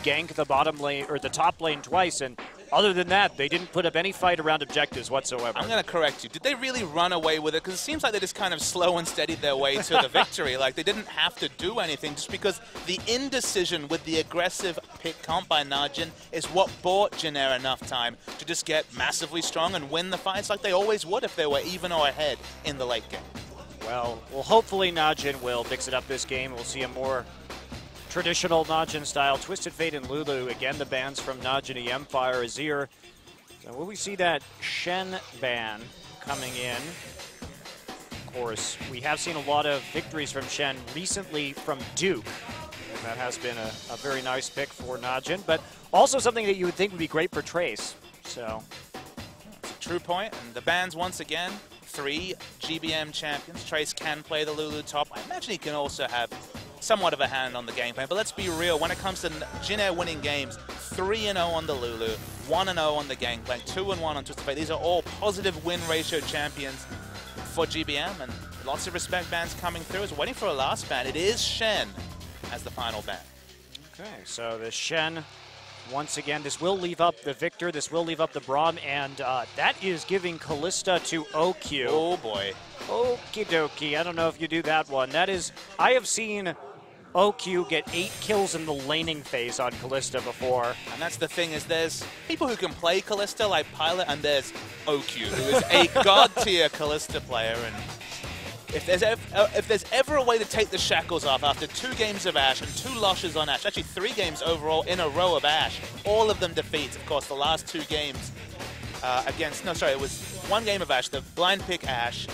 gank the bottom lane or the top lane twice, and other than that, they didn't put up any fight around objectives whatsoever. I'm going to correct you. Did they really run away with it? Because it seems like they just kind of slow and steadied their way to the victory. Like, they didn't have to do anything just because the indecision with the aggressive pick comp by Najin is what bought Jin enough time to just get massively strong and win the fights like they always would if they were even or ahead in the late game. Well, hopefully Najin will mix it up this game. We'll see a more traditional Najin style. Twisted Fate and Lulu, again, the bans from Najin, Empire, Azir. So will we see that Shen ban coming in? Of course, we have seen a lot of victories from Shen recently from Duke. And that has been a very nice pick for Najin, but also something that you would think would be great for Trace. So, it's a true point. And the bans, once again, 3 GBM champions. Trace can play the Lulu top. I imagine he can also have somewhat of a hand on the game plan, but let's be real. When it comes to Jin winning games, 3-0 on the Lulu, 1-0 on the Gangplank, 2-1 on Twisted Fate. These are all positive win ratio champions for GBM, and lots of respect bans coming through. As we're waiting for a last ban. It is Shen as the final ban. Okay, so the Shen, once again, this will leave up the Victor, this will leave up the Braum, and that is giving Callista to OQ. Oh boy. Okie dokie, I don't know if you do that one. That is, I have seen OQ get 8 kills in the laning phase on Callista before. And that's the thing, is there's people who can play Callista like Pilot, and there's OQ, who is a god-tier Callista player. And if there's ever a way to take the shackles off after 2 games of Ashe and 2 losses on Ashe, actually 3 games overall in a row of Ashe, all of them defeats. Of course, the last 2 games it was 1 game of Ashe, the blind pick Ashe,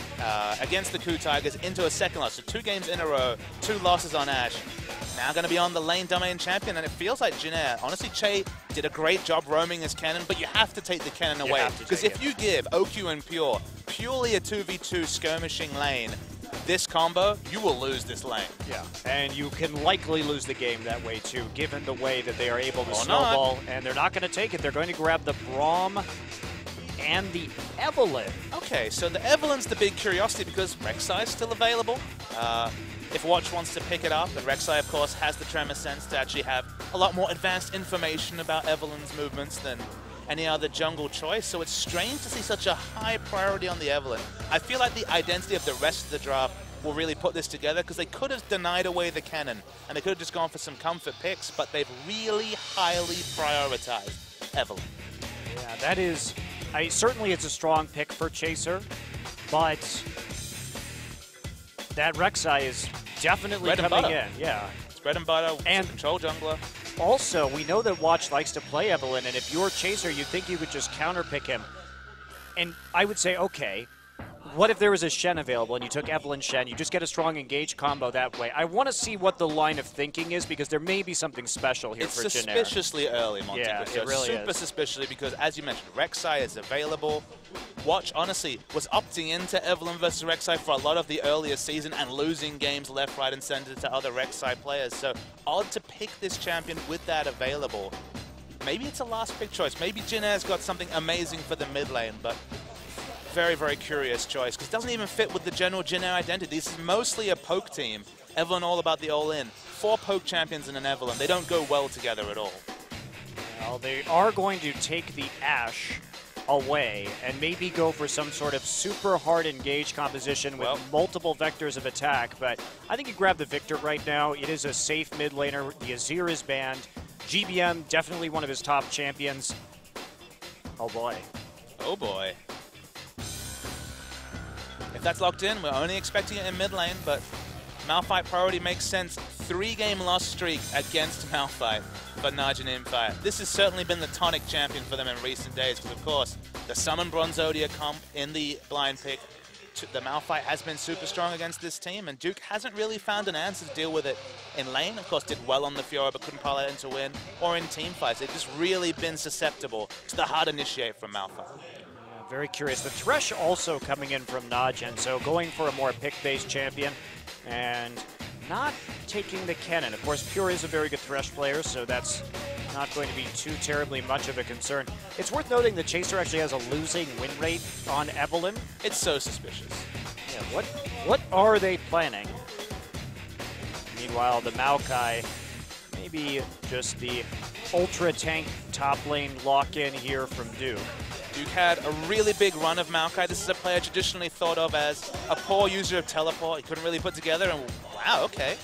against the Coup Tigers into a second loss. So 2 games in a row, 2 losses on Ashe. Now going to be on the lane domain champion, and it feels like Jin. Honestly, Che did a great job roaming his cannon, but you have to take the cannon away. Because if you give OQ and Pure purely a 2v2 skirmishing lane, this combo, you will lose this lane. Yeah, and you can likely lose the game that way too, given the way that they are able to snowball, and they're not going to take it. They're going to grab the Braum and the Evelynn. Okay, so the Evelynn's the big curiosity because Rek'Sai is still available. If Watch wants to pick it up, and Rek'Sai, of course, has the Tremor Sense to actually have a lot more advanced information about Evelynn's movements than any other jungle choice, so it's strange to see such a high priority on the Evelynn. I feel like the identity of the rest of the draft will really put this together, because they could have denied away the cannon, and they could have just gone for some comfort picks, but they've really highly prioritized Evelynn. Yeah, that is... certainly it's a strong pick for Chaser, but that Rek'Sai is definitely coming in. Yeah. It's bread and butter, and control jungler. Also, we know that Watch likes to play Evelynn, and if you're Chaser, you'd think you could just counterpick him. And I would say, okay, what if there was a Shen available and you took Evelynn Shen, you just get a strong engage combo that way? I want to see what the line of thinking is, because there may be something special here for Jin. It's suspiciously early, Monty. Yeah, it really super suspiciously, because as you mentioned, Rek'Sai is available. Watch, honestly, was opting into Evelynn versus Rek'Sai for a lot of the earlier season and losing games left, right, and center to other Rek'Sai players. So odd to pick this champion with that available. Maybe it's a last pick choice. Maybe Jin has got something amazing for the mid lane, but very, very curious choice, because it doesn't even fit with the general Jin identity. This is mostly a poke team. Evelynn all about the all-in. 4 poke champions and an Evelynn. They don't go well together at all. Well, they are going to take the Ashe away and maybe go for some sort of super hard engage composition with multiple vectors of attack, but I think you grab the Victor right now. It is a safe mid laner. The Azir is banned. GBM, definitely one of his top champions. Oh boy. Oh boy. If that's locked in, we're only expecting it in mid lane, but Malphite priority makes sense. 3-game loss streak against Malphite for Najin Empire. This has certainly been the tonic champion for them in recent days, because of course, the Summon Bronzodia comp in the blind pick, the Malphite has been super strong against this team, and Duke hasn't really found an answer to deal with it in lane. Of course, did well on the Fiora, but couldn't parlay it into win, or in team fights. They've just really been susceptible to the hard initiate from Malphite. Very curious. The Thresh also coming in from Najin, so going for a more pick-based champion and not taking the cannon. Of course, Pure is a very good Thresh player, so that's not going to be too terribly much of a concern. It's worth noting that Chaser actually has a losing win rate on Evelynn. It's so suspicious. Yeah, what are they planning? Meanwhile, the Maokai maybe just the ultra tank top lane lock-in here from Duke. Duke had a really big run of Maokai. This is a player traditionally thought of as a poor user of teleport. He couldn't really put together, and wow, okay.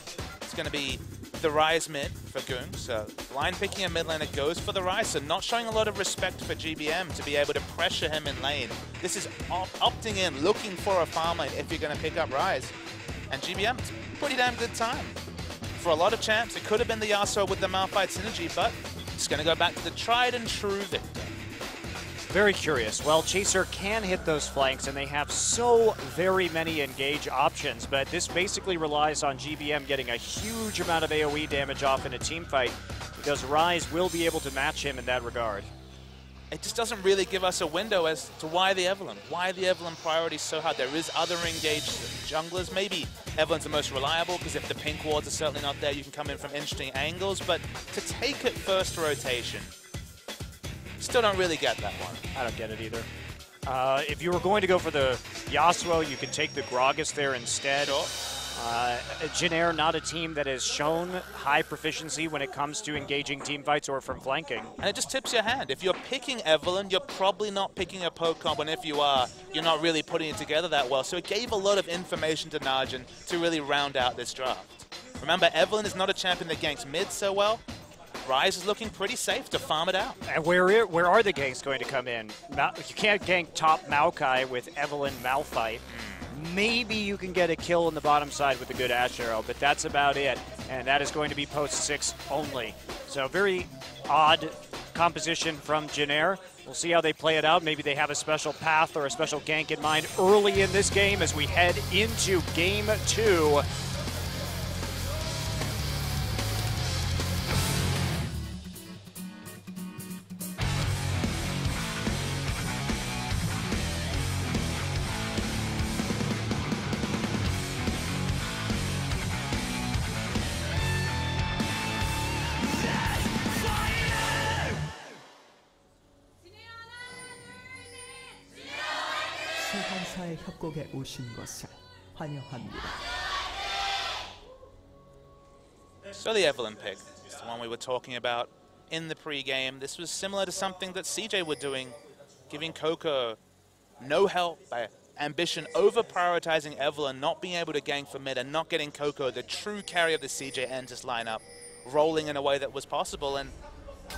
It's going to be the Ryze mid for Goong. So line picking a mid laner goes for the Ryze, so not showing a lot of respect for GBM to be able to pressure him in lane. This is opting in, looking for a farm lane if you're going to pick up Ryze. And GBM, it's a pretty damn good time. For a lot of champs, it could have been the Yasuo with the Malphite synergy, but it's going to go back to the tried and true victor. Very curious. Well, Chaser can hit those flanks, and they have so very many engage options, but this basically relies on GBM getting a huge amount of AoE damage off in a team fight, because Ryze will be able to match him in that regard. It just doesn't really give us a window as to why the Evelynn. Why the Evelynn priority is so hard. There is other engaged junglers. Maybe Evelynn's the most reliable, because if the pink wards are certainly not there, you can come in from interesting angles, but to take it first rotation, still don't really get that one. I don't get it either. If you were going to go for the Yasuo, you could take the Gragas there instead. Sure. Jin Air, not a team that has shown high proficiency when it comes to engaging team fights or from flanking. And it just tips your hand. If you're picking Evelynn, you're probably not picking a poke comp, and if you are, you're not really putting it together that well. So it gave a lot of information to Najin to really round out this draft. Remember, Evelynn is not a champion that ganks mid so well. Ryze is looking pretty safe to farm it out. And where are the ganks going to come in? You can't gank top Maokai with Evelynn Malphite. Maybe you can get a kill on the bottom side with a good Ash Arrow, but that's about it. And that is going to be post 6 only. So very odd composition from Jin Air. We'll see how they play it out. Maybe they have a special path or a special gank in mind early in this game as we head into Game 2. 소환사의 협곡에 오신 것을 환영합니다. So the Evelynn pick is the one we were talking about in the pre-game. This was similar to something that CJ were doing, giving Coco no help by Ambition over-prioritizing Evelynn, not being able to gank for mid, and not getting Coco, the true carry of the CJ Entis lineup, rolling in a way that was possible. And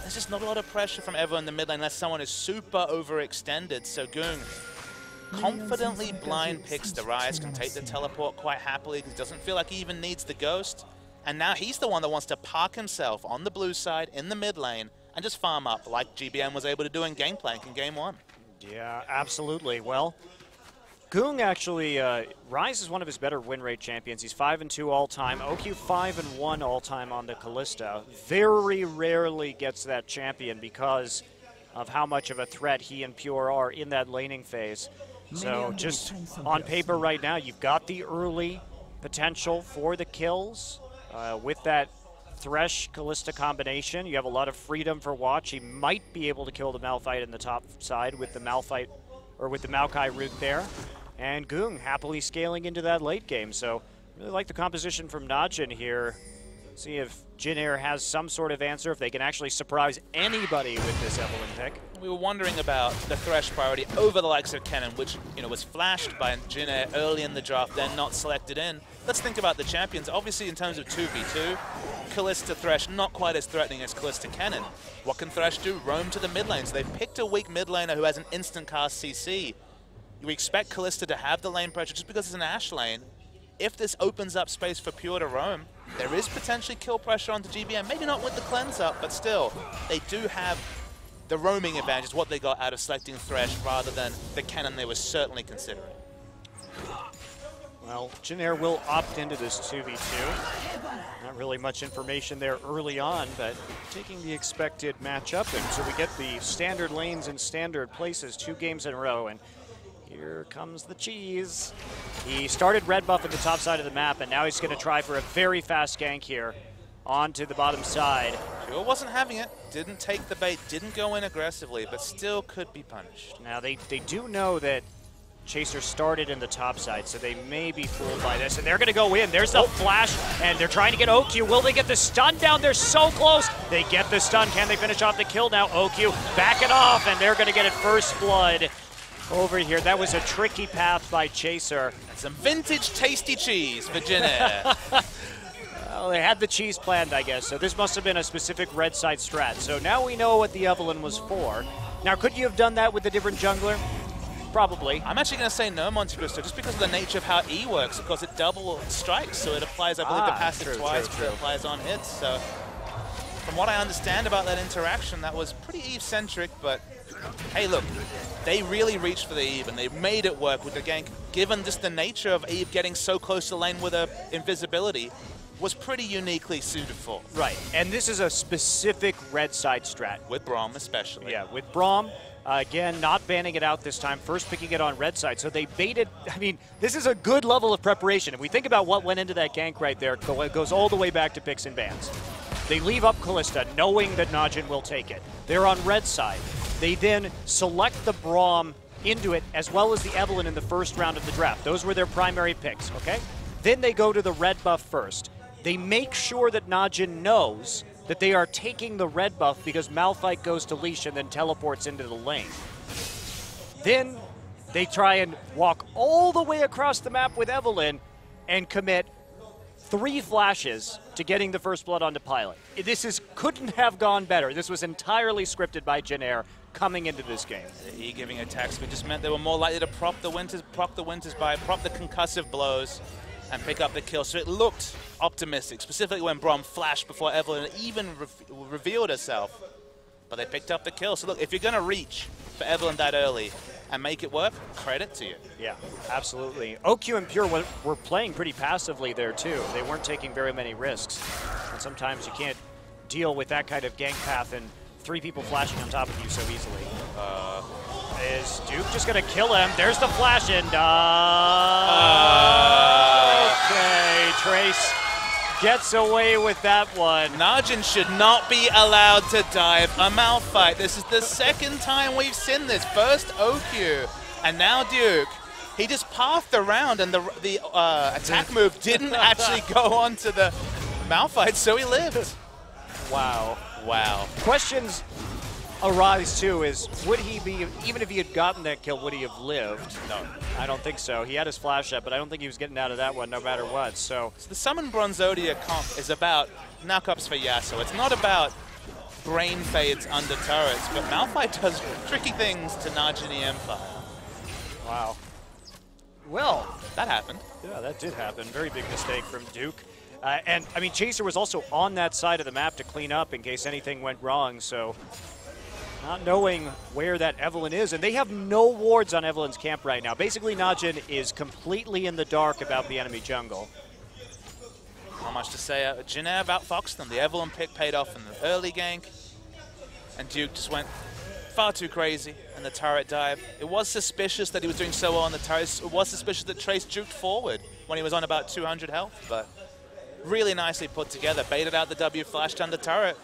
there's just not a lot of pressure from Evelynn in the mid lane unless someone is super overextended. So Goong confidently blind picks the Ryze, can take the teleport quite happily because he doesn't feel like he even needs the Ghost. And now he's the one that wants to park himself on the blue side in the mid lane and just farm up like GBM was able to do in Gangplank in Game 1. Yeah, absolutely. Well, Goong actually, Ryze is one of his better win rate champions. He's 5-2 all-time. OQ 5-1 all-time on the Kalista. Very rarely gets that champion because of how much of a threat he and Pure are in that laning phase. So just on paper right now, you've got the early potential for the kills with that Thresh Kalista combination. You have a lot of freedom for Watch. He might be able to kill the Malphite in the top side with the Malphite or with the Maokai route there. And Goong happily scaling into that late game. So really like the composition from Najin here. See if Jin Air has some sort of answer, if they can actually surprise anybody with this Evelynn pick. We were wondering about the Thresh priority over the likes of Kennen, which was flashed by Jin Air early in the draft, then not selected in. Let's think about the champions. Obviously, in terms of 2v2, Kalista Thresh not quite as threatening as Kalista Kennen. What can Thresh do? Roam to the mid lane. So they've picked a weak mid laner who has an instant cast CC. We expect Kalista to have the lane pressure just because it's an Ashe lane. If this opens up space for Pure to roam, there is potentially kill pressure onto GBM. Maybe not with the cleanse up, but still, they do have the roaming advantage, what they got out of selecting Thresh rather than the Kennen they were certainly considering. Well, Jin Air will opt into this 2v2. Not really much information there early on, but taking the expected matchup. And so we get the standard lanes in standard places 2 games in a row. And here comes the cheese. He started red buff at the top side of the map, and now he's going to try for a very fast gank here onto the bottom side. Pure wasn't having it, didn't take the bait, didn't go in aggressively, but still could be punished. Now they do know that Chaser started in the top side, so they may be fooled by this, and they're going to go in. There's the flash, and they're trying to get OQ. Will they get the stun down? They're so close. They get the stun. Can they finish off the kill now? OQ back it off, and they're going to get it first blood over here. That was a tricky path by Chaser. And some vintage tasty cheese for Jin Air. Well, they had the cheese planned, I guess, so this must have been a specific red side strat. So now we know what the Evelyn was for. Now, could you have done that with a different jungler? Probably. I'm actually going to say no, Monte Cristo, just because of the nature of how E works. Of course, it double strikes, so it applies, I believe, the passive twice, but it applies on hits. So, from what I understand about that interaction, that was pretty Eve-centric, but hey, look, they really reached for the Eve, and they made it work with the gank, given just the nature of Eve getting so close to lane with her invisibility was pretty uniquely suited for. Right, and this is a specific red side strat. With Braum, especially. Yeah, with Braum. Again, not banning it out this time, first picking it on red side. So they baited, I mean, this is a good level of preparation. If we think about what went into that gank right there, it goes all the way back to picks and bans. They leave up Kalista knowing that Najin will take it. They're on red side. They then select the Braum into it as well as the Evelyn in the first round of the draft. Those were their primary picks, okay? Then they go to the red buff first. They make sure that Najin knows that they are taking the red buff because Malphite goes to leash and then teleports into the lane. Then they try and walk all the way across the map with Evelyn and commit 3 flashes to getting the first blood onto Pilot. Couldn't have gone better. This was entirely scripted by Jin Air coming into this game. The E giving attack speed just meant they were more likely to prop the concussive blows, and pick up the kill. So it looked optimistic, specifically when Braum flashed before Evelyn even revealed herself. But they picked up the kill. So look, if you're going to reach for Evelyn that early and make it work, credit to you. Yeah, absolutely. OQ and Pure were playing pretty passively there too. They weren't taking very many risks. And sometimes you can't deal with that kind of gank path and 3 people flashing on top of you so easily. Is Duke just going to kill him? There's the flash and okay, Trace gets away with that one. Najin should not be allowed to dive a Malphite. This is the second time we've seen this. First OQ, and now Duke. He just pathed around, and the attack move didn't actually go onto the Malphite, so he lived. Wow. Wow. Questions arise too is, would he be, even if he had gotten that kill, would he have lived? No. I don't think so. He had his flash up, but I don't think he was getting out of that one no matter what. So the Summon Bronzodia comp is about knockups for Yasuo. It's not about brain fades under turrets, but Malphite does tricky things to Najin the Empire. Wow. Well, that happened. Yeah, that did happen. Very big mistake from Duke. And, I mean, Chaser was also on that side of the map to clean up in case anything went wrong, so not knowing where that Evelyn is. And they have no wards on Evelyn's camp right now. Basically, Najin is completely in the dark about the enemy jungle. Not much to say. Jin Air outfoxed them. The Evelyn pick paid off in the early gank, and Duke just went far too crazy in the turret dive. It was suspicious that he was doing so well on the turret. It was suspicious that Trace juked forward when he was on about 200 health, but really nicely put together. Baited out the W, flashed under turret,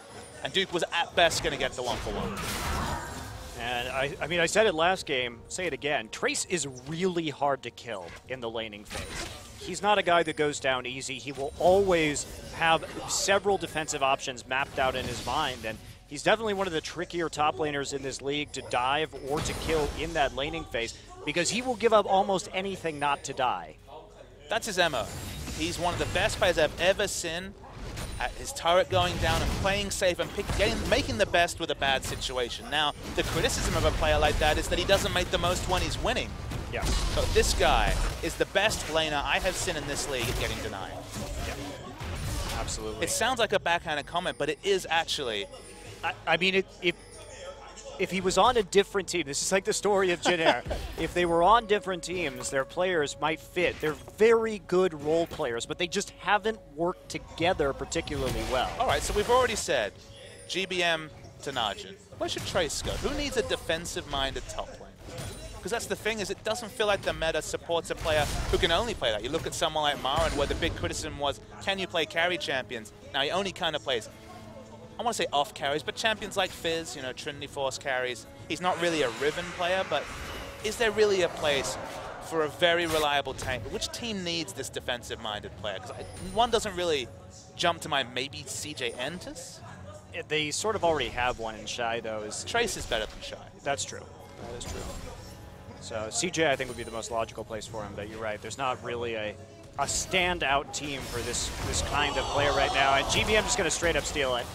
and Duke was at best going to get the 1-for-1. And I mean, I said it last game, say it again. Trace is really hard to kill in the laning phase. He's not a guy that goes down easy. He will always have several defensive options mapped out in his mind, and he's definitely one of the trickier top laners in this league to dive or to kill in that laning phase, because he will give up almost anything not to die. That's his MO. He's one of the best players I've ever seen at his turret going down and playing safe and making the best with a bad situation. Now, the criticism of a player like that is that he doesn't make the most when he's winning. Yeah. But this guy is the best laner I have seen in this league at getting denied. Yeah. Absolutely. It sounds like a backhanded comment, but it is actually. I mean, if he was on a different team, this is like the story of Jin Air. If they were on different teams, their players might fit. They're very good role players, but they just haven't worked together particularly well. All right, so we've already said GBM to Najin. Where should Trace go? Who needs a defensive-minded top lane? Because that's the thing, is it doesn't feel like the meta supports a player who can only play that. You look at someone like Marin, where the big criticism was, can you play carry champions? Now he only kind of plays, I want to say off carries, but champions like Fizz, you know, Trinity Force carries. He's not really a Riven player, but is there really a place for a very reliable tank. Which team needs this defensive-minded player? Because one doesn't really jump to mind. Maybe CJ Entus? They sort of already have one in Shy, though. Trace is better than Shy. That's true. That is true. So CJ, I think, would be the most logical place for him, but you're right. There's not really a standout team for this kind of player right now. And GBM just going to straight up steal it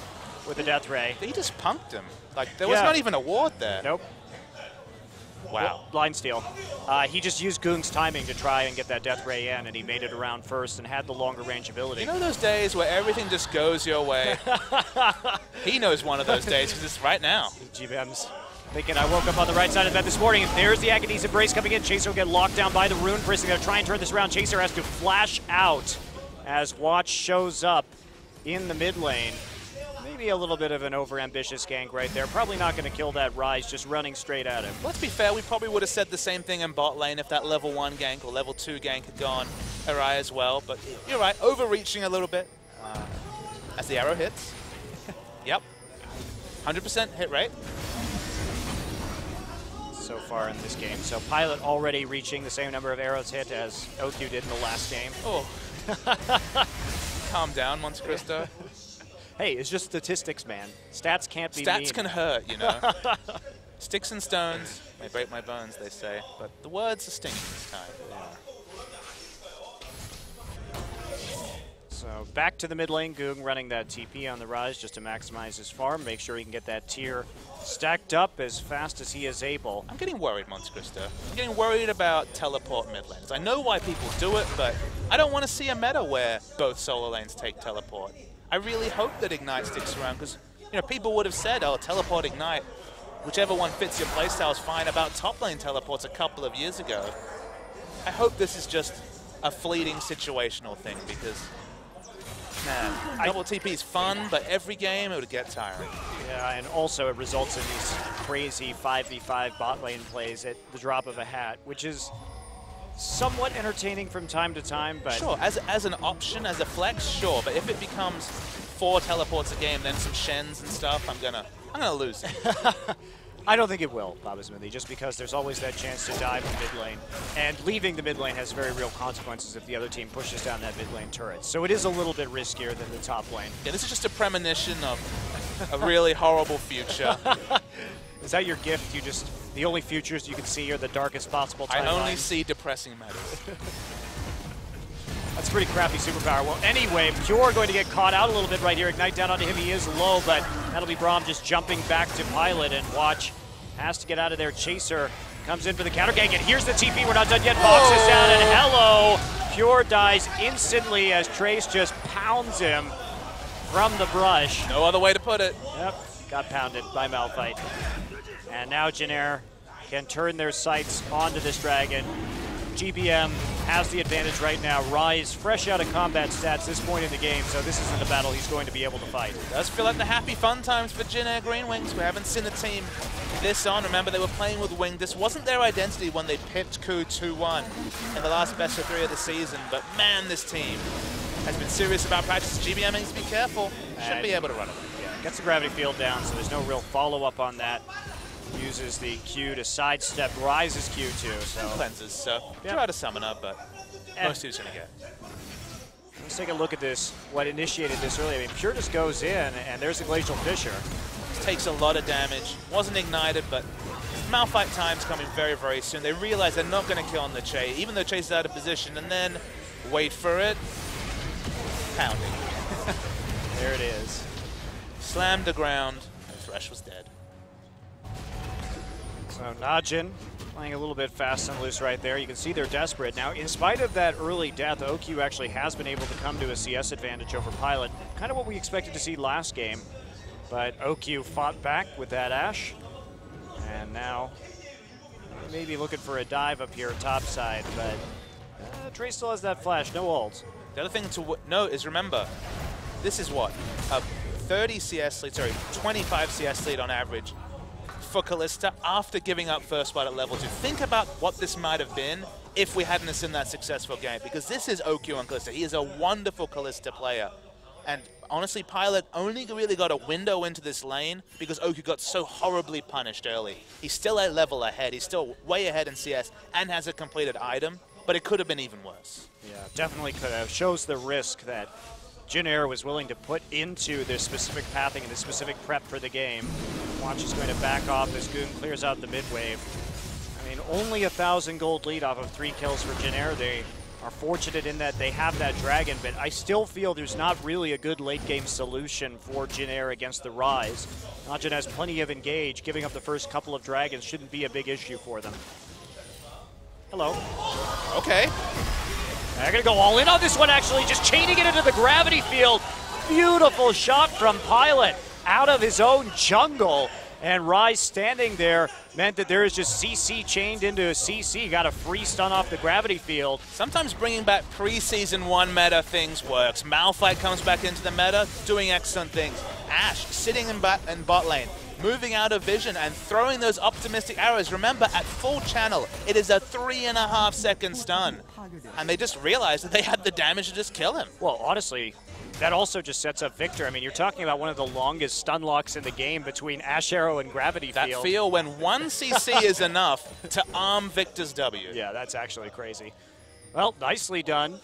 with a Death Ray. He just punked him. Like, there was not even a ward there. Nope. Wow. Line steal. He just used Goong's timing to try and get that Death Ray in, and he made it around first and had the longer range ability. You know those days where everything just goes your way? He knows one of those days because it's right now. GBM's thinking, I woke up on the right side of the bed this morning, and there's the Agony's Embrace coming in. Chaser will get locked down by the Rune Priest. They're going to try and turn this around. Chaser has to flash out as Watch shows up in the mid lane. Maybe a little bit of an over-ambitious gank right there. Probably not going to kill that Rise, just running straight at him. Let's be fair, we probably would have said the same thing in bot lane if that level 1 gank or level 2 gank had gone awry as well. But you're right, overreaching a little bit as the arrow hits. Yep, 100% hit rate. So far in this game. So Pilot already reaching the same number of arrows hit as OQ did in the last game. Oh. Calm down, Monte Cristo. Hey, it's just statistics, man. Stats can't be Stats mean. can hurt, you know. Sticks and stones may break my bones, they say, but the words are stinging this time. So back to the mid lane, Goong running that TP on the Rise just to maximize his farm, make sure he can get that tier stacked up as fast as he is able. I'm getting worried, Monte Cristo. I'm getting worried about teleport mid lanes. I know why people do it, but I don't want to see a meta where both solo lanes take teleport. I really hope that Ignite sticks around because, you know, people would have said, oh, teleport Ignite, whichever one fits your playstyle is fine about top lane teleports a couple of years ago. I hope this is just a fleeting situational thing because, man, double TP is fun, but every game it would get tiring. Yeah, and also it results in these crazy 5v5 bot lane plays at the drop of a hat, which is somewhat entertaining from time to time, but... Sure, as an option, as a flex, sure, but if it becomes 4 teleports a game, then some Shens and stuff, I'm gonna lose it. I don't think it will, Baba Smithy, just because there's always that chance to dive in mid lane, and leaving the mid lane has very real consequences if the other team pushes down that mid lane turret. So it is a little bit riskier than the top lane. Yeah, this is just a premonition of a really horrible future. Is that your gift? You just, the only futures you can see are the darkest possible timelines? I only see depressing matters. That's a pretty crappy superpower. Well, anyway, Pure going to get caught out a little bit right here. Ignite down onto him. He is low, but that'll be Braum just jumping back to Pilot, and Watch has to get out of there. Chaser comes in for the counter gank, and here's the TP. We're not done yet. Fox is down, and hello! Pure dies instantly as Trace just pounds him from the brush. No other way to put it. Yep, got pounded by Malphite. And now Janair can turn their sights onto this dragon. GBM has the advantage right now. Rise fresh out of combat stats this point in the game, so this isn't a battle he's going to be able to fight. It does feel like the happy fun times for Janair Green Wings. We haven't seen a team this on. Remember, they were playing with Wing. This wasn't their identity when they pipped Ku 2-1 in the last best of 3 of the season, but man, this team has been serious about practice. GBM needs to be careful. Should be able to run it. Yeah, gets the gravity field down, so there's no real follow-up on that. Uses the Q to sidestep Rise's Q too. So cleanses, so yep. Try to summon up, but most who's gonna get. Let's take a look at this. What initiated this earlier? I mean, Pure just goes in, and there's the Glacial Fissure. This takes a lot of damage. Wasn't ignited, but Malphite time's coming very, very soon. They realize they're not gonna kill on the Chase, even though Chase is out of position, and then wait for it. Pounding. There it is. Slammed the ground, and Thresh was dead. So Najin playing a little bit fast and loose right there. You can see they're desperate. Now, in spite of that early death, OQ actually has been able to come to a CS advantage over Pilot. Kind of what we expected to see last game. But OQ fought back with that Ashe. And now maybe looking for a dive up here top side. But Trace still has that flash, no ults. The other thing to note is, remember, this is what? A 30 CS lead, sorry, 25 CS lead on average for Kalista after giving up first blood at level 2. Think about what this might have been if we hadn't seen that successful game, because this is OQ on Kalista. He is a wonderful Kalista player, and Honestly, Pilot only really got a window into this lane because Oku got so horribly punished early. He's still a level ahead. He's still way ahead in CS and has a completed item, but it could have been even worse. Yeah, definitely could have. Shows the risk that Jin Air was willing to put into this specific pathing and the specific prep for the game. Watch is going to back off as Goon clears out the mid wave. I mean, only 1,000 gold lead off of 3 kills for Jin Air. They are fortunate in that they have that Dragon, but I still feel there's not really a good late game solution for Jin Air against the Rise. Najin has plenty of engage. Giving up the first couple of Dragons shouldn't be a big issue for them. Hello. Okay. They're going to go all in on this one, actually, just chaining it into the gravity field. Beautiful shot from Pilot out of his own jungle. And Rise standing there meant that there is just CC chained into a CC. Got a free stun off the gravity field. Sometimes bringing back pre-season 1 meta things works. Malphite comes back into the meta, doing excellent things. Ash sitting in bot lane, moving out of vision and throwing those optimistic arrows. Remember, at full channel, it is a 3.5 second stun. And they just realized that they had the damage to just kill him. Well, honestly, that also just sets up Victor. I mean, you're talking about one of the longest stun locks in the game between Ash Arrow and Gravity That Field. feel when 1 CC is enough to arm Victor's W. Yeah, that's actually crazy. Well, nicely done.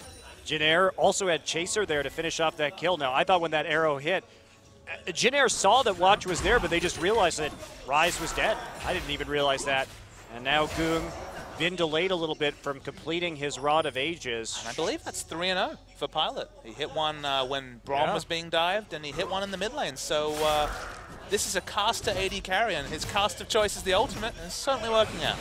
Jin Air also had Chaser there to finish off that kill. Now, I thought when that arrow hit, Jin Air saw that Watch was there, but they just realized that Rise was dead. I didn't even realize that. And now Goong been delayed a little bit from completing his Rod of Ages. And I believe that's 3-0 for Pilot. He hit one when Braum was being dived, and he hit one in the mid lane. So this is a caster AD carry, and his cast of choice is the ultimate, and it's certainly working out.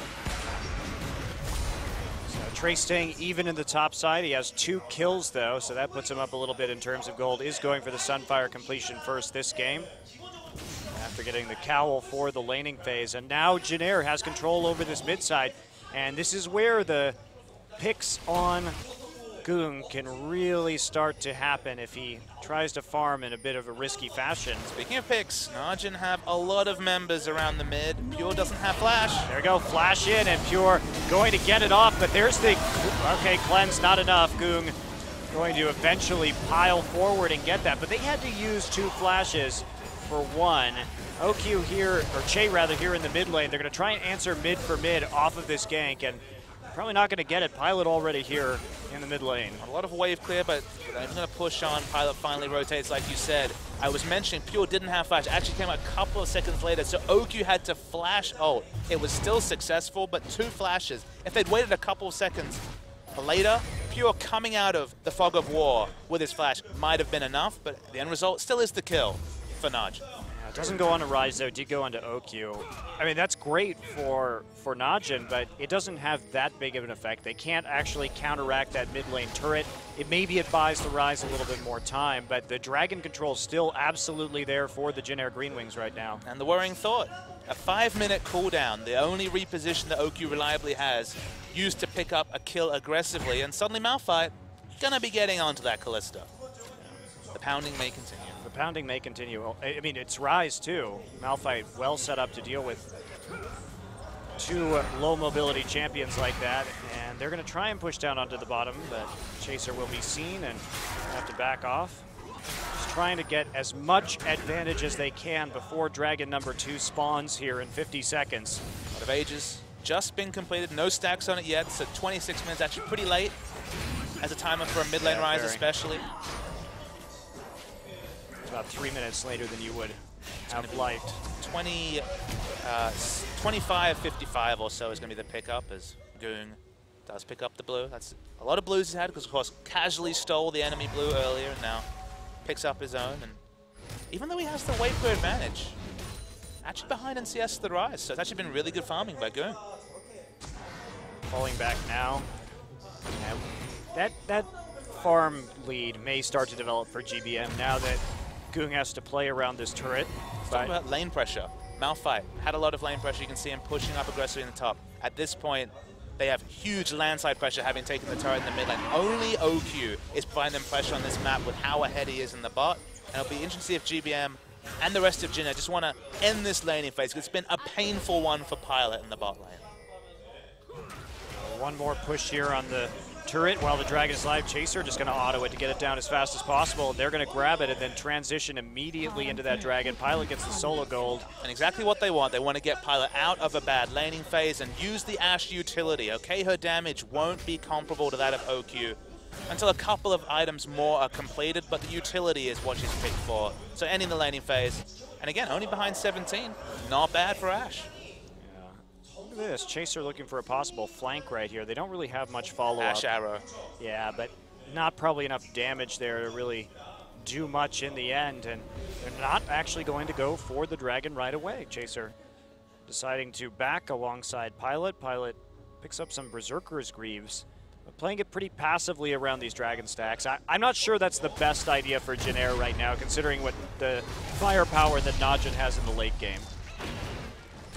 So Trey staying even in the top side. He has 2 kills, though, so that puts him up a little bit in terms of gold. Is going for the Sunfire completion first this game, after getting the cowl for the laning phase. And now Jin Air has control over this mid side. And this is where the picks on Goong can really start to happen if he tries to farm in a bit of a risky fashion. Speaking of picks, Najin have a lot of members around the mid. Pure doesn't have flash. There we go, flash in, and Pure going to get it off, but there's the, okay, cleanse, not enough. Goong going to eventually pile forward and get that, but they had to use 2 flashes for 1. OQ here, or Che rather, here in the mid lane. They're going to try and answer mid for mid off of this gank, and probably not going to get it. Pilot already here in the mid lane. A lot of wave clear, but I'm going to push on. Pilot finally rotates, like you said. I was mentioning Pure didn't have flash. Actually came a couple of seconds later, so OQ had to flash ult. It was still successful, but 2 flashes. If they'd waited a couple of seconds later, Pure coming out of the fog of war with his flash might have been enough, but the end result still is the kill for Naj. It doesn't go on to Rise, though. It did go on to OQ. I mean, that's great for Najin, but it doesn't have that big of an effect. They can't actually counteract that mid lane turret. Maybe it buys the Rise a little bit more time, but the Dragon control is still absolutely there for the Jin Air Green Wings right now. And the worrying thought, a 5-minute cooldown, the only reposition that OQ reliably has, used to pick up a kill aggressively, and suddenly Malphite gonna be getting onto that Kalista. The pounding may continue. The pounding may continue. I mean, it's Rise, too. Malphite well set up to deal with 2 low mobility champions like that, and they're going to try and push down onto the bottom, but Chaser will be seen and have to back off. Just trying to get as much advantage as they can before Dragon number 2 spawns here in 50 seconds. A lot of Ages just been completed, no stacks on it yet, so 26 minutes, actually pretty late as a timer for a mid lane Rise especially. About 3 minutes later than you would have liked. 25-55 or so is going to be the pickup as Goong does pick up the blue. That's a lot of blues he's had because, of course, casually stole the enemy blue earlier and now picks up his own. And even though he has the wave clear advantage, actually behind in CS the Rise, so it's actually been really good farming by Goong. Falling back now. That farm lead may start to develop for GBM now that Goong has to play around this turret. Let's talk about lane pressure. Malphite had a lot of lane pressure. You can see him pushing up aggressively in the top. At this point, they have huge landslide pressure having taken the turret in the mid lane. Only OQ is providing them pressure on this map with how ahead he is in the bot. And it'll be interesting to see if GBM and the rest of Jin Air just want to end this laning phase, because it's been a painful one for Pilot in the bot lane. One more push here on the turret while the Dragon is live. Chaser just going to auto it to get it down as fast as possible. They're going to grab it and then transition immediately into that Dragon. Pilot gets the solo gold. And exactly what they want. They want to get Pilot out of a bad laning phase and use the Ashe utility. Okay, her damage won't be comparable to that of OQ until a couple of items more are completed, but the utility is what she's picked for. So ending the laning phase. And again, only behind 17. Not bad for Ashe. Look at this. Chaser looking for a possible flank right here. They don't really have much follow-up. Ashe arrow. Yeah, but not probably enough damage there to really do much in the end. And they're not actually going to go for the Dragon right away. Chaser deciding to back alongside Pilot. Pilot picks up some Berserker's Greaves, but playing it pretty passively around these Dragon stacks. I'm not sure that's the best idea for Jin Air right now, considering what the firepower that Najin has in the late game.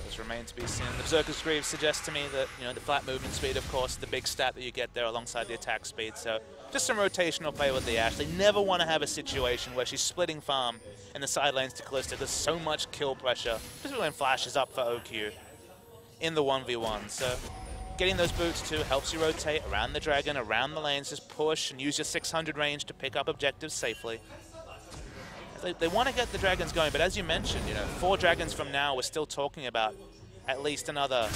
Does remain to be seen. The Berserker's Greaves suggests to me that, you know, the flat movement speed, of course, the big stat that you get there alongside the attack speed. So just some rotational play with the Ashe. They never want to have a situation where she's splitting farm in the side lanes to Kalista. There's so much kill pressure, especially when Flash is up for OQ in the 1v1. So getting those boots too helps you rotate around the Dragon, around the lanes, just push and use your 600 range to pick up objectives safely. They want to get the Dragons going, but as you mentioned, you know, 4 Dragons from now, we're still talking about at least another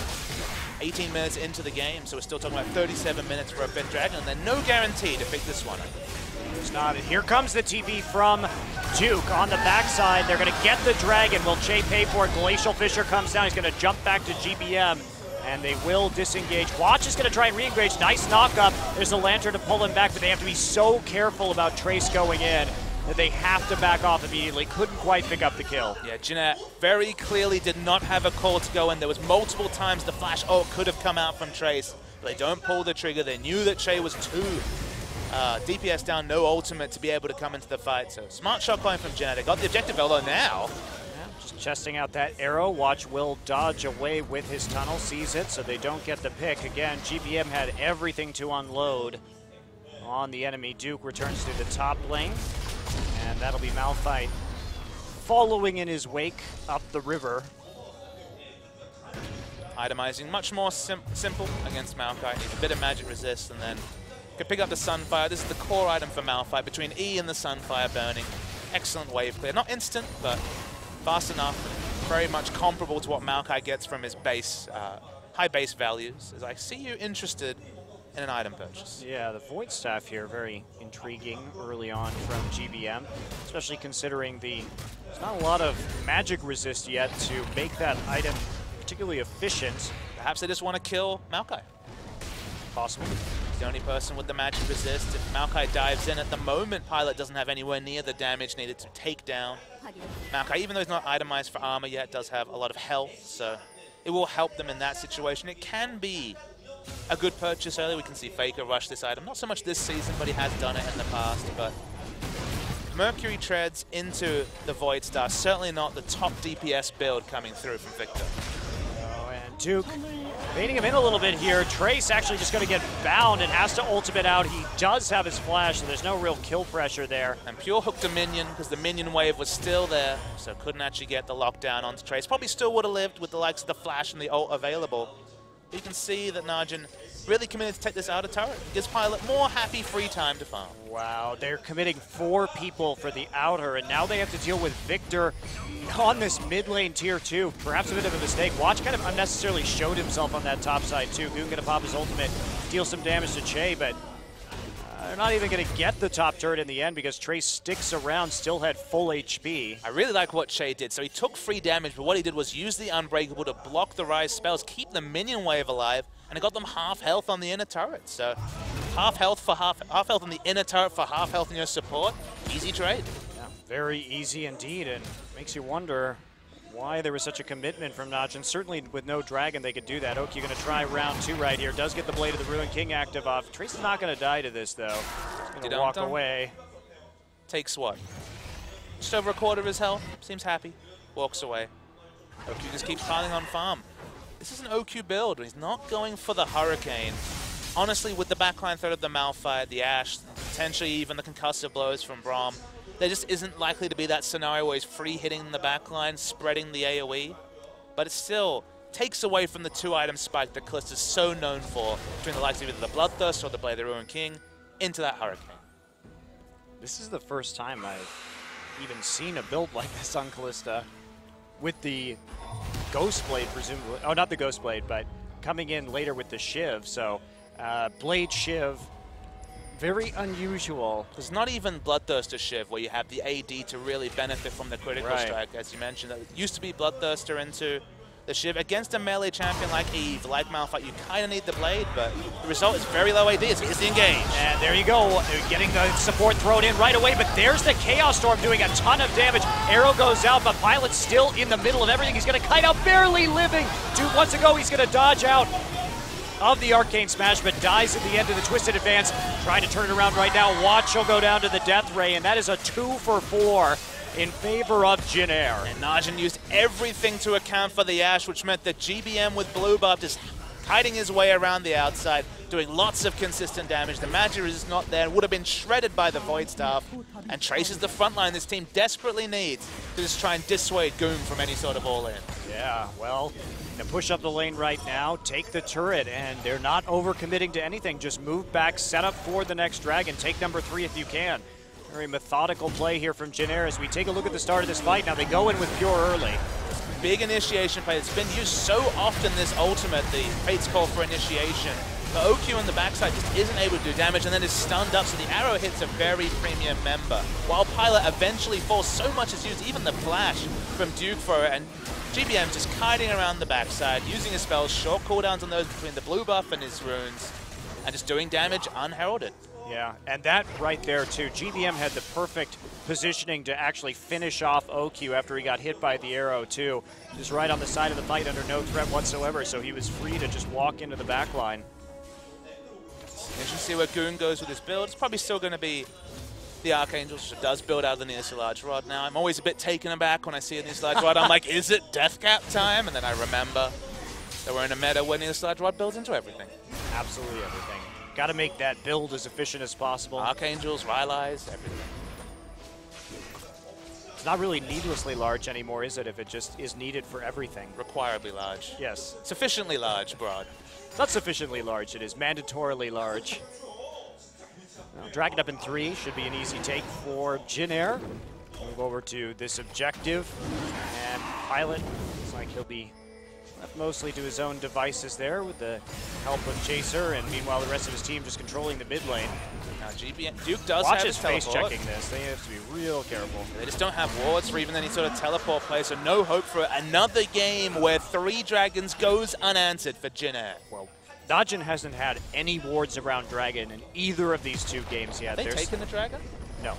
18 minutes into the game, so we're still talking about 37 minutes for a 5th Dragon, and then no guarantee to pick this one up. There's not. Here comes the TP from Duke on the backside. They're going to get the Dragon. Will Che pay for it? Glacial Fisher comes down. He's going to jump back to GBM. And they will disengage. Watch is going to try and re-engage. Nice knock-up. There's a Lantern to pull him back, but they have to be so careful about Trace going in that they have to back off immediately. Couldn't quite pick up the kill. Yeah, Jin Air very clearly did not have a call to go in. There was multiple times the flash ult could have come out from Trace, but they don't pull the trigger. They knew that Che was 2 DPS down, no ultimate to be able to come into the fight. So smart shot calling from Jin Air. They got the objective, although now chesting out that arrow. Watch Will dodge away with his tunnel, sees it, so they don't get the pick. Again, GBM had everything to unload on the enemy. Duke returns to the top lane, and that'll be Malphite following in his wake up the river. Itemizing much more simple against Malphite. Needs a bit of magic resist, and then can pick up the Sunfire. This is the core item for Malphite, between E and the Sunfire burning. Excellent wave clear. Not instant, but fast enough, very much comparable to what Maokai gets from his base, high base values. As I see you interested in an item purchase. Yeah, the Void Staff here, very intriguing early on from GBM, especially considering there's not a lot of magic resist yet to make that item particularly efficient. Perhaps they just want to kill Maokai. Possible. He's the only person with the magic resist. If Maokai dives in at the moment, Pilot doesn't have anywhere near the damage needed to take down Maokai. Even though he's not itemized for armor yet, does have a lot of health, so it will help them in that situation. It can be a good purchase early. We can see Faker rush this item. Not so much this season, but he has done it in the past. But Mercury treads into the Void Star. Certainly not the top DPS build coming through from Victor. Oh, and Duke baiting him in a little bit here. Trace actually just going to get bound and has to ultimate out. He does have his flash, so there's no real kill pressure there. And pure hooked a minion because the minion wave was still there, so couldn't actually get the lockdown onto Trace. Probably still would have lived with the likes of the flash and the ult available. You can see that Najin really committed to take this outer turret. It gives Pilot more happy free time to farm. Wow, they're committing 4 people for the outer, and now they have to deal with Victor on this mid lane tier 2. Perhaps a bit of a mistake. Watch kind of unnecessarily showed himself on that top side too. Goon gonna pop his ultimate, deal some damage to Che, but they're not even going to get the top turret in the end because Trace sticks around, still had full HP. I really like what Che did. So he took free damage, but what he did was use the Unbreakable to block the Rise spells, keep the minion wave alive, and it got them half health on the inner turret. So half health on the inner turret for half health in your support. Easy trade. Yeah, very easy indeed, and makes you wonder why there was such a commitment from Najin. Certainly with no Dragon they could do that. Oki going to try round 2 right here. Does get the Blade of the Ruined King active off. Trace is not going to die to this though. He's going to walk away. Takes what? Just over a quarter of his health. Seems happy. Walks away. OQ just keeps piling on farm. This is an OQ build. He's not going for the Hurricane. Honestly, with the backline threat of the Malphite, the Ashe, potentially even the concussive blows from Braum, there just isn't likely to be that scenario where he's free hitting the backline, spreading the AoE. But it's still takes away from the 2-item spike that Kalista's so known for between the likes of either the Bloodthirst or the Blade of the Ruined King into that Hurricane. This is the first time I've even seen a build like this on Kalista with the Ghost Blade, presumably. Oh, not the Ghost Blade, but coming in later with the Shiv. So, Blade Shiv, very unusual. There's not even Bloodthirster Shiv where you have the AD to really benefit from the critical strike, as you mentioned. It used to be Bloodthirster into the Shiv. Against a melee champion like Eve, like Malphite, you kind of need the Blade, but the result is very low AD. It's the engage. And there you go, getting the support thrown in right away, but there's the Chaos Storm doing a ton of damage. Arrow goes out, but Pilot's still in the middle of everything. He's going to kite out, barely living. Dude, once ago, he's going to dodge out of the Arcane Smash, but dies at the end of the Twisted Advance. Trying to turn it around right now. Watch, he'll go down to the Death Ray, and that is a 2 for 4 in favor of Jin Air. And Najin used everything to account for the Ashe, which meant that GBM with blue buff just kiting his way around the outside, doing lots of consistent damage. The Magic is not there, would have been shredded by the Void Staff, and Trace is the front line this team desperately needs to just try and dissuade Goon from any sort of all-in. Yeah, well, they push up the lane right now, take the turret, and they're not overcommitting to anything. Just move back, set up for the next dragon, take number 3 if you can. Very methodical play here from Jin Air as we take a look at the start of this fight. Now they go in with Pure early. Big initiation play. It's been used so often this ultimate, the Fate's Call for initiation. The OQ on the backside just isn't able to do damage and then is stunned up, so the arrow hits a very premium member. While Pilot eventually falls, so much is used, even the flash from Duke for it, and GBM just kiting around the backside, using his spells, short cooldowns on those between the blue buff and his runes, and just doing damage unheralded. Yeah, and that right there too. GBM had the perfect positioning to actually finish off OQ after he got hit by the arrow too. Just right on the side of the fight under no threat whatsoever, so he was free to just walk into the back line. Interesting to see where Goon goes with his build. It's probably still going to be the Archangels, which does build out of the Nearest Large Rod now. I'm always a bit taken aback when I see a Nearest Large Rod. I'm like, is it Death Cap time? And then I remember that we're in a meta where Nearest Large Rod builds into everything. Absolutely everything. Got to make that build as efficient as possible. Archangels, Rylai's, everything. It's not really needlessly large anymore, is it, if it just is needed for everything? Requirably large. Yes. Sufficiently large, Broad. Not sufficiently large, it is mandatorily large. Well, Dragon up in 3 should be an easy take for Jin Air. Move over to this objective, and Pilot looks like he'll be left mostly to his own devices there with the help of Chaser, and meanwhile the rest of his team just controlling the mid lane. Now GBM, Duke does Watch have his face checking this. They have to be real careful. They just don't have wards for even any sort of teleport play, so no hope for another game where 3 dragons goes unanswered for Jin Air. Well, Najin hasn't had any wards around Dragon in either of these 2 games yet. Have they taken the dragon? No.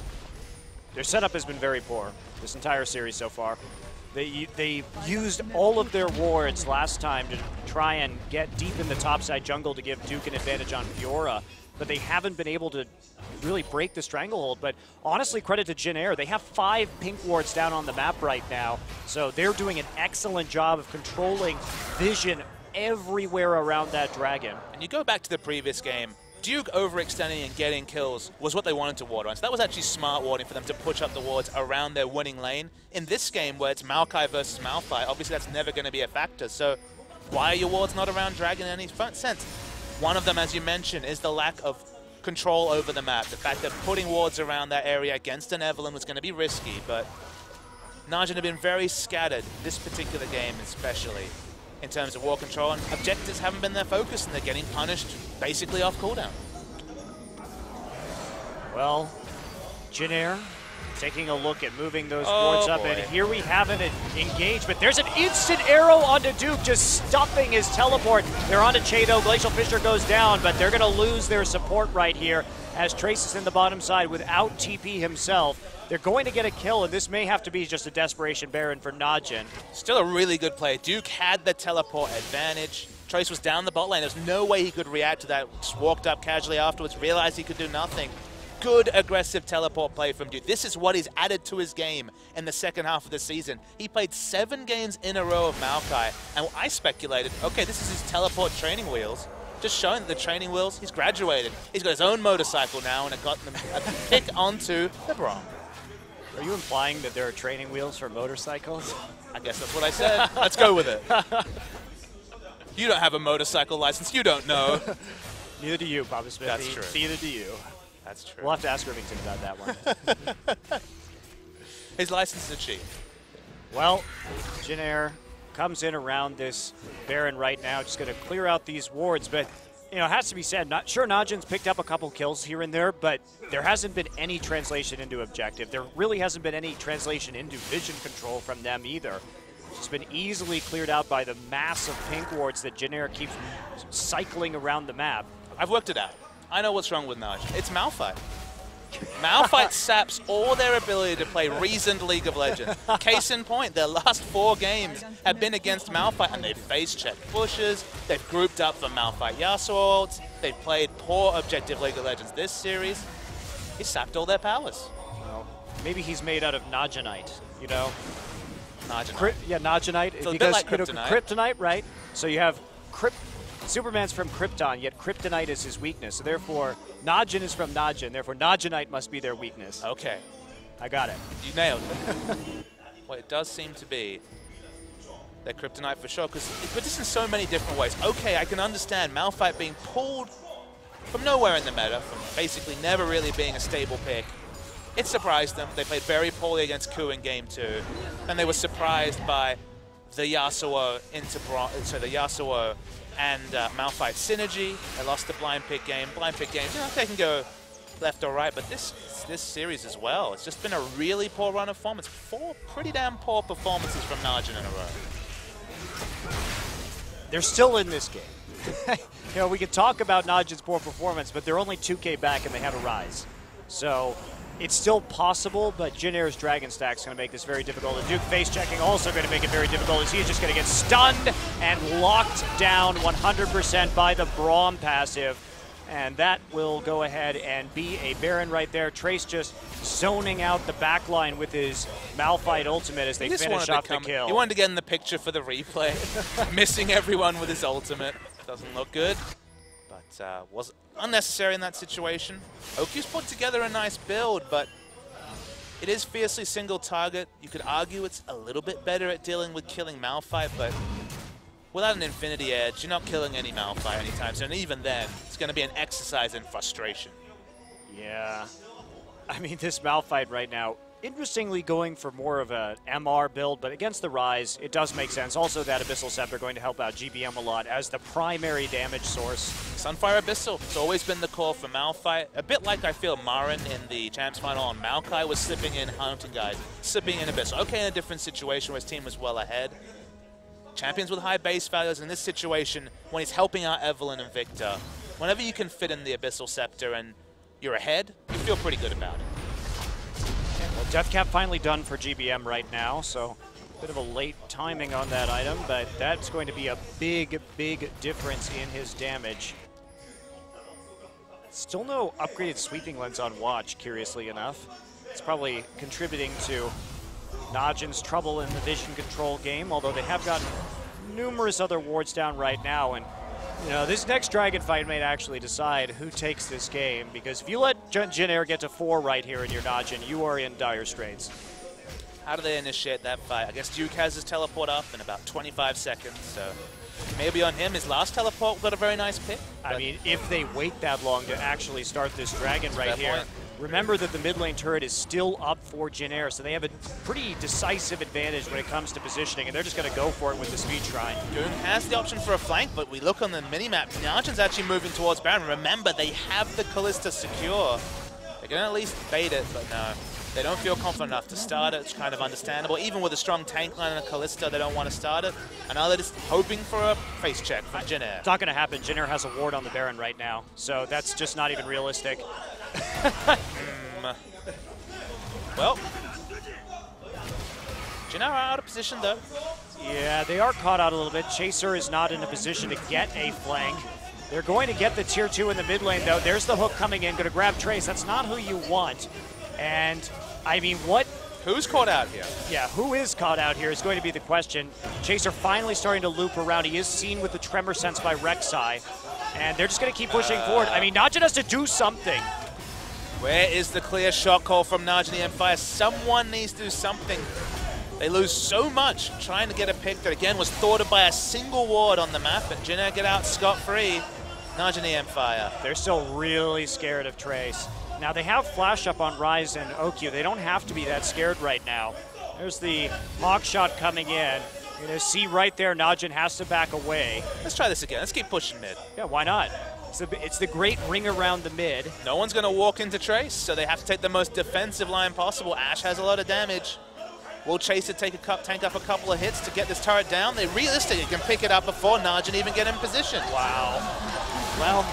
Their setup has been very poor this entire series so far. They used all of their wards last time to try and get deep in the topside jungle to give Duke an advantage on Fiora, but they haven't been able to really break the stranglehold. But honestly, credit to Jin Air. They have 5 pink wards down on the map right now, so they're doing an excellent job of controlling vision everywhere around that dragon. And you go back to the previous game, Duke overextending and getting kills was what they wanted to ward on. So that was actually smart warding for them to push up the wards around their winning lane. In this game, where it's Maokai versus Malphite, obviously that's never going to be a factor. So why are your wards not around Dragon in any sense? One of them, as you mentioned, is the lack of control over the map. The fact that putting wards around that area against an Evelynn was going to be risky, but Najin have been very scattered this particular game especially, in terms of war control, and objectives haven't been their focus, and they're getting punished basically off cooldown. Well, Jin Air taking a look at moving those boards up, and here we have an engagement. There's an instant arrow onto Duke, just stuffing his teleport. They're onto Chado. Glacial Fissure goes down, but they're going to lose their support right here as Trace is in the bottom side without TP himself. They're going to get a kill, and this may have to be just a desperation Baron for Najin. Still a really good play. Duke had the teleport advantage. Trace was down the bot lane. There's no way he could react to that. Just walked up casually afterwards, realized he could do nothing. Good aggressive teleport play from Duke. This is what he's added to his game in the second half of the season. He played 7 games in a row of Maokai, and I speculated, okay, this is his teleport training wheels. Just showing that the training wheels, he's graduated. He's got his own motorcycle now, and it got them a pick onto the Brom. Are you implying that there are training wheels for motorcycles? I guess that's what I said. Let's go with it. You don't have a motorcycle license. You don't know. Neither do you, Papa Smith. That's true. Neither do you. That's true. We'll have to ask Irvington about that one. His license is cheap. Well, Jin Air comes in around this Baron right now, just going to clear out these wards, but you know, it has to be said, not sure Najin's picked up a couple kills here and there, but there hasn't been any translation into objective. There really hasn't been any translation into vision control from them either. It's been easily cleared out by the mass of pink wards that Jin Air keeps cycling around the map. I've worked it out. I know what's wrong with Najin. It's Malphite. Malphite saps all their ability to play reasoned League of Legends. Case in point, their last 4 games have been against Malphite, and they've face-checked pushes, they've grouped up for Malphite Yasuo ults, they've played poor objective League of Legends. This series, he sapped all their powers. Well, maybe he's made out of Naginite, you know? Naginite. Naginite. So because, a bit like you know, Kryptonite. Kryptonite, right? So you have Superman's from Krypton, yet Kryptonite is his weakness. So therefore, Najin is from Najin. Therefore, Naginite must be their weakness. Okay. I got it. You nailed it. Well, it does seem to be their Kryptonite for sure, because it puts this in so many different ways. Okay, I can understand Malphite being pulled from nowhere in the meta, from basically never really being a stable pick. It surprised them. They played very poorly against Ku in Game 2. And they were surprised by the Yasuo the Yasuo and Malphite synergy. They lost the blind pick game. Blind pick games, you know, they can go left or right, but this series as well, it's just been a really poor run of form. It's 4 pretty damn poor performances from Najin in a row. They're still in this game. You know, we could talk about Najin's poor performance, but they're only 2K back and they have a rise. So it's still possible, but Jin Air's Dragon Stack is going to make this very difficult. The Duke face checking also going to make it very difficult, as he's just going to get stunned and locked down 100% by the Braum passive. And that will go ahead and be a Baron right there. Trace just zoning out the backline with his Malphite ultimate as they finish off the kill. He wanted to get in the picture for the replay, missing everyone with his ultimate. Doesn't look good, but was unnecessary in that situation. Oku's put together a nice build, but it is fiercely single target. You could argue it's a little bit better at dealing with killing Malphite, but without an Infinity Edge, you're not killing any Malphite anytime soon. And even then, it's going to be an exercise in frustration. Yeah. I mean, this Malphite right now, interestingly going for more of a MR build, but against the Rise, it does make sense. Also, that Abyssal Scepter going to help out GBM a lot as the primary damage source. Sunfire Abyssal, it's always been the call for Malphite. A bit like I feel Marin in the Champs Final on Maokai was slipping in Hunting Guide, slipping in Abyssal. Okay, in a different situation where his team was well ahead. Champions with high base values in this situation, when he's helping out Evelyn and Victor, whenever you can fit in the Abyssal Scepter and you're ahead, you feel pretty good about it. Well, Deathcap finally done for GBM right now, so a bit of a late timing on that item, but that's going to be a big, big difference in his damage. Still no upgraded sweeping lens on Watch, curiously enough. It's probably contributing to Najin's trouble in the vision control game, although they have gotten numerous other wards down right now. And you know, this next Dragon fight may actually decide who takes this game, because if you let Jin Air get to 4 right here in your Najin, you are in dire straits. How do they initiate that fight? I guess Duke has his teleport up in about 25 seconds, so maybe on him, his last teleport got a very nice pick. I mean, if they wait that long to actually start this Dragon right here, point. Remember that the mid lane turret is still up for Jin Air, so they have a pretty decisive advantage when it comes to positioning, and they're just going to go for it with the Speed Shrine. Doom has the option for a flank, but we look on the minimap, Najin's actually moving towards Baron. Remember, they have the Kalista secure. They can at least bait it, but no. They don't feel confident enough to start it. It's kind of understandable. Even with a strong tank line and a Kalista, they don't want to start it. And now they're just hoping for a face check from Jin Air. It's not going to happen. Jin Air has a ward on the Baron right now, so that's just not even realistic. Well, Jin Air are out of position though. Yeah, they are caught out a little bit. Chaser is not in a position to get a flank. They're going to get the tier 2 in the mid lane though. There's the hook coming in, going to grab Trace. That's not who you want. And I mean, what? Who's caught out here? Yeah, who is caught out here is going to be the question. Chaser finally starting to loop around. He is seen with the Tremor Sense by Rek'Sai. And they're just going to keep pushing forward. I mean, Najin has to do something. Where is the clear shot call from Najin the Empire? Someone needs to do something. They lose so much trying to get a pick that, again, was thwarted by a single ward on the map, and Jin Air get out scot-free. Najani Empire. They're still really scared of Trace. Now, they have flash up on Rise and OQ. They don't have to be that scared right now. There's the hog shot coming in. You're going to see right there, Najin has to back away. Let's try this again. Let's keep pushing mid. Yeah, why not? It's the great ring around the mid. No one's going to walk into Trace, so they have to take the most defensive line possible. Ash has a lot of damage. Will Chaser tank up a couple of hits to get this turret down? They realistically can pick it up before Najin even get in position. Wow. Well,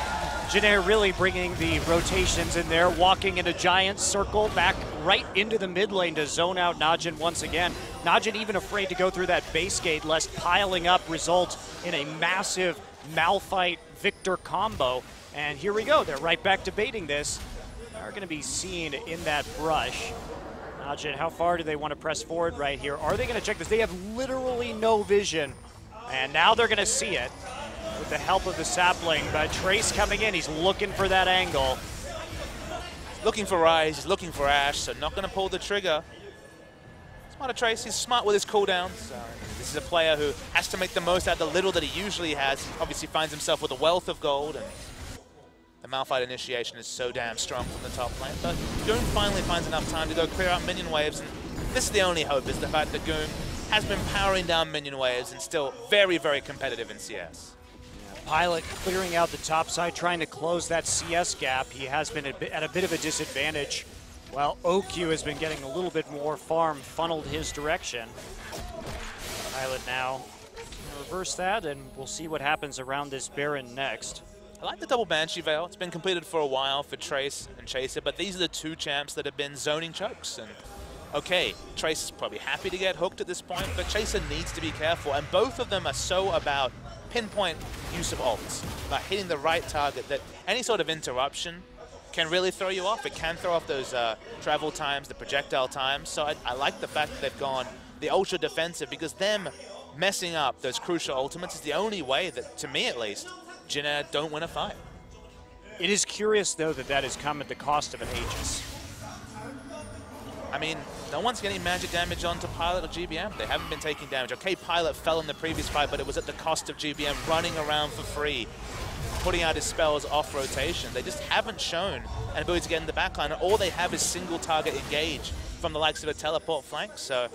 Jin Air really bringing the rotations in there, walking in a giant circle back right into the mid lane to zone out Najin once again. Najin even afraid to go through that base gate lest piling up results in a massive Malphite Victor combo. And here we go, they're right back debating this. They're going to be seen in that brush. Najin, how far do they want to press forward right here? Are they going to check this? They have literally no vision. And now they're going to see it with the help of the sapling. But Trace coming in, he's looking for that angle. He's looking for Rise, he's looking for Ash, so not going to pull the trigger. Smart of Trace, he's smart with his cooldowns. This is a player who has to make the most out of the little that he usually has. Obviously finds himself with a wealth of gold, and the Malphite initiation is so damn strong from the top lane. But Goom finally finds enough time to go clear out minion waves, and this is the only hope, is the fact that Goom has been powering down minion waves and still very, very competitive in CS. Pilot clearing out the top side, trying to close that CS gap. He has been at a bit of a disadvantage, while OQ has been getting a little bit more farm funneled his direction. Pilot now reverse that, and we'll see what happens around this Baron next. I like the double Banshee Veil. It's been completed for a while for Trace and Chaser, but these are the two champs that have been zoning chokes. And okay, Trace is probably happy to get hooked at this point, but Chaser needs to be careful, and both of them are so about pinpoint use of ults, about hitting the right target, that any sort of interruption can really throw you off. It can throw off those travel times, the projectile times. So I like the fact that they've gone the ultra defensive, because them messing up those crucial ultimates is the only way that, to me at least, Jin Air don't win a fight. It is curious, though, that that has come at the cost of an Aegis. I mean, no one's getting magic damage onto Pilot or GBM. They haven't been taking damage. Okay, Pilot fell in the previous fight, but it was at the cost of GBM running around for free, putting out his spells off rotation. They just haven't shown an ability to get in the backline, and all they have is single target engage from the likes of a teleport flank. So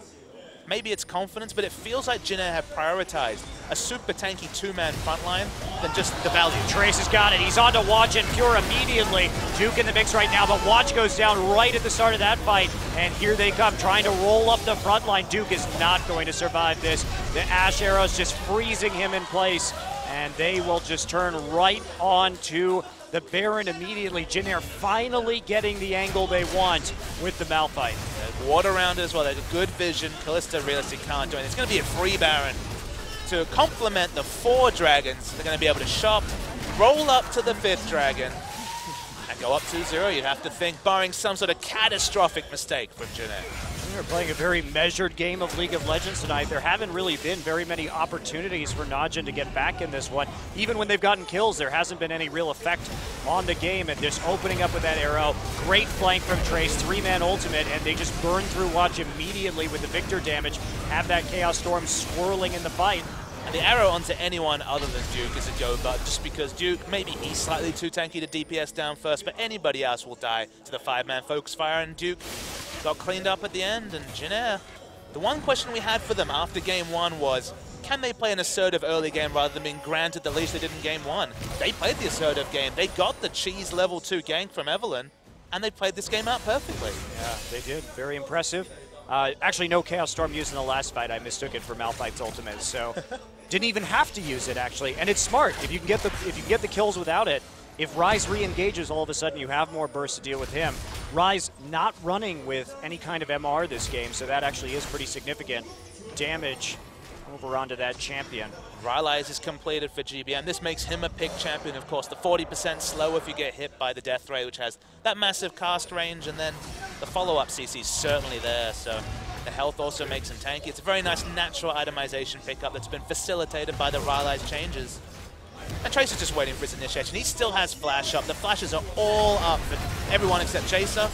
maybe it's confidence, but it feels like Jin Air have prioritized a super tanky two-man frontline than just the value. Trace has got it. He's on to Watch and Pure immediately. Duke in the mix right now, but Watch goes down right at the start of that fight. And here they come, trying to roll up the front line. Duke is not going to survive this. The Ash arrows just freezing him in place. And they will just turn right on to the Baron immediately. Jin Air finally getting the angle they want with the Malphite. There's water around it as well. There's a good vision. Kalista realistically can't do anything. It's going to be a free Baron to complement the 4 dragons. They're going to be able to shop, roll up to the 5th dragon, and go up 2-0. You'd have to think, barring some sort of catastrophic mistake from Jin Air. We're playing a very measured game of League of Legends tonight. There haven't really been very many opportunities for Najin to get back in this one. Even when they've gotten kills, there hasn't been any real effect on the game. And just opening up with that arrow, great flank from Trace, 3-man ultimate, and they just burn through Watch immediately with the Victor damage, have that Chaos Storm swirling in the fight. And the arrow onto anyone other than Duke is a go, but just because Duke, maybe he's slightly too tanky to DPS down first, but anybody else will die to the 5-man focus fire, and Duke got cleaned up at the end. And Jin Air, the one question we had for them after game 1 was, can they play an assertive early game rather than being granted the leash they did in game 1? They played the assertive game. They got the cheese level 2 gank from Evelyn, and they played this game out perfectly. Yeah, they did. Very impressive. Actually, no Chaos Storm used in the last fight. I mistook it for Malphite's ultimate, so didn't even have to use it, actually. And it's smart. If you can get the kills without it, if Rise re-engages, all of a sudden you have more burst to deal with him. Rise not running with any kind of MR this game, so that actually is pretty significant damage over onto that champion. Rylai's is completed for GBM. This makes him a pick champion. Of course, the 40% slow if you get hit by the Death Ray, which has that massive cast range, and then the follow-up CC is certainly there, so the health also makes him tanky. It's a very nice natural itemization pickup that's been facilitated by the Rylai's changes. And Trace is just waiting for his initiation. He still has flash up. The flashes are all up for everyone except Chaser.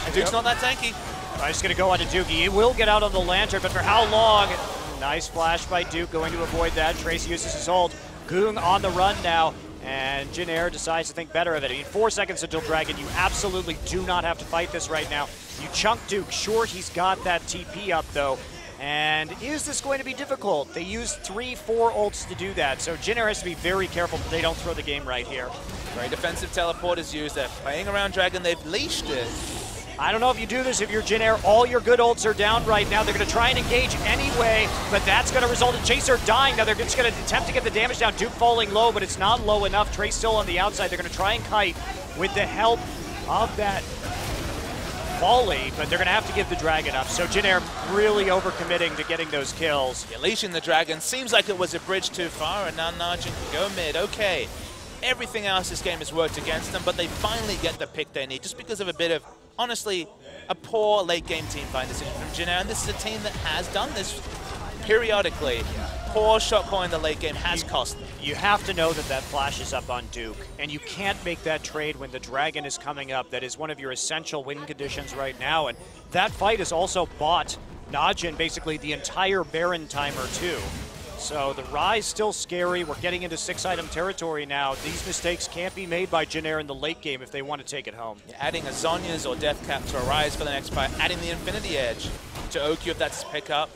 And Duke's not that tanky. I'm just going to go on to Duke. He will get out on the lantern, but for how long? Nice flash by Duke, going to avoid that. Trace uses his ult. Goong on the run now, and Jin Air decides to think better of it. I mean, 4 seconds until Dragon. You absolutely do not have to fight this right now. You chunk Duke. Sure, he's got that TP up, though. And is this going to be difficult? They use 3-4 ults to do that, so Jin Air has to be very careful that they don't throw the game right here. Very defensive teleport is used. They're playing around Dragon. They've leashed it. I don't know if you do this if you're Jin Air. All your good ults are down right now. They're going to try and engage anyway, but that's going to result in Chaser dying. Now they're just going to attempt to get the damage down. Duke falling low, but it's not low enough. Trace still on the outside. They're going to try and kite with the help of that volley, but they're going to have to give the Dragon up. So Jin Air really overcommitting to getting those kills. Yeah, leashing the Dragon seems like it was a bridge too far, and now Najin can go mid. Okay, everything else this game has worked against them, but they finally get the pick they need just because of a bit of, honestly, a poor late-game team fight decision from Jin Air, and this is a team that has done this periodically. Poor shot call in the late game has cost them. You have to know that that flash is up on Duke, and you can't make that trade when the Dragon is coming up. That is one of your essential win conditions right now, and that fight has also bought Najin basically the entire Baron timer too. So the Rise still scary. We're getting into 6-item territory now. These mistakes can't be made by Jin Air in the late game if they want to take it home. Yeah, adding a Zhonya's or Deathcap to a Rise for the next fight, adding the Infinity Edge to OQ if that's his pickup.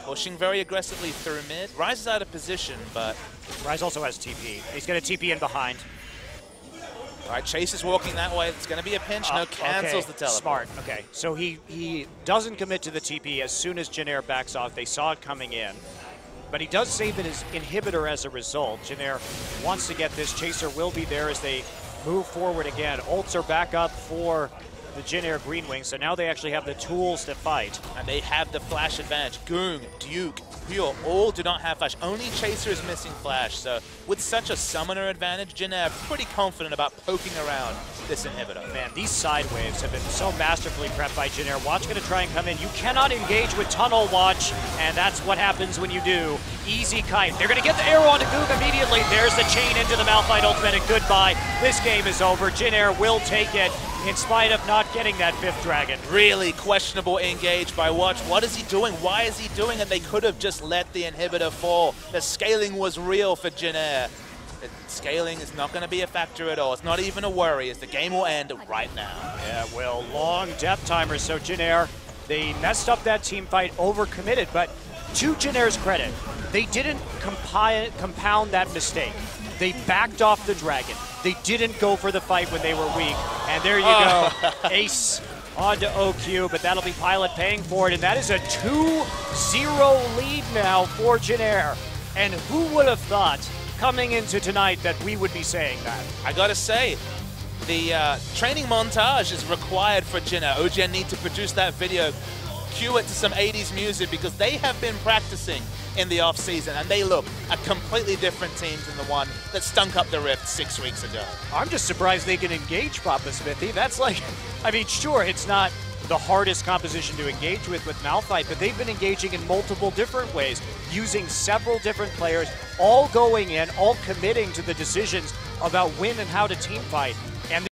Pushing very aggressively through mid. Rise is out of position, but... Rise also has TP. He's going to TP in behind. All right, Chase is walking that way. It's going to be a pinch. No, cancels okay. the teleport. Smart. Okay, so he doesn't commit to the TP as soon as Jin Air backs off. They saw it coming in. But he does save his inhibitor as a result. Jin Air wants to get this. Chaser will be there as they move forward again. Ults are back up for the Jin Air Green Wing, so now they actually have the tools to fight. And they have the flash advantage. Goong, Duke, Pure, all do not have flash. Only Chaser is missing flash. So with such a summoner advantage, Jin Air pretty confident about poking around this inhibitor. Man, these side waves have been so masterfully prepped by Jin Air. Watch going to try and come in. You cannot engage with Tunnel Watch, and that's what happens when you do. Easy kite. They're going to get the arrow onto Goong immediately. There's the chain into the Malphite ultimate, and goodbye. This game is over. Jin Air will take it in spite of not getting that 5th Dragon. Really questionable engage by Watch. What is he doing? Why is he doing it? They could have just let the inhibitor fall. The scaling was real for Jin Air. The scaling is not going to be a factor at all. It's not even a worry, as the game will end right now. Yeah, well, long death timers. So Jin Air, they messed up that team fight, overcommitted, but to Jin Air's credit, they didn't compound that mistake. They backed off the Dragon. They didn't go for the fight when they were weak. And there you go, ace onto OQ, but that'll be Pilot paying for it. And that is a 2-0 lead now for Jin Air. And who would have thought coming into tonight that we would be saying that? I gotta say, the training montage is required for Jin Air. OGN need to produce that video, cue it to some 80s music, because they have been practicing in the off-season, and they look a completely different team than the one that stunk up the Rift 6 weeks ago. I'm just surprised they can engage Papa Smithy. That's like, I mean, sure, it's not the hardest composition to engage with Malphite, but they've been engaging in multiple different ways, using several different players, all going in, all committing to the decisions about when and how to team fight. And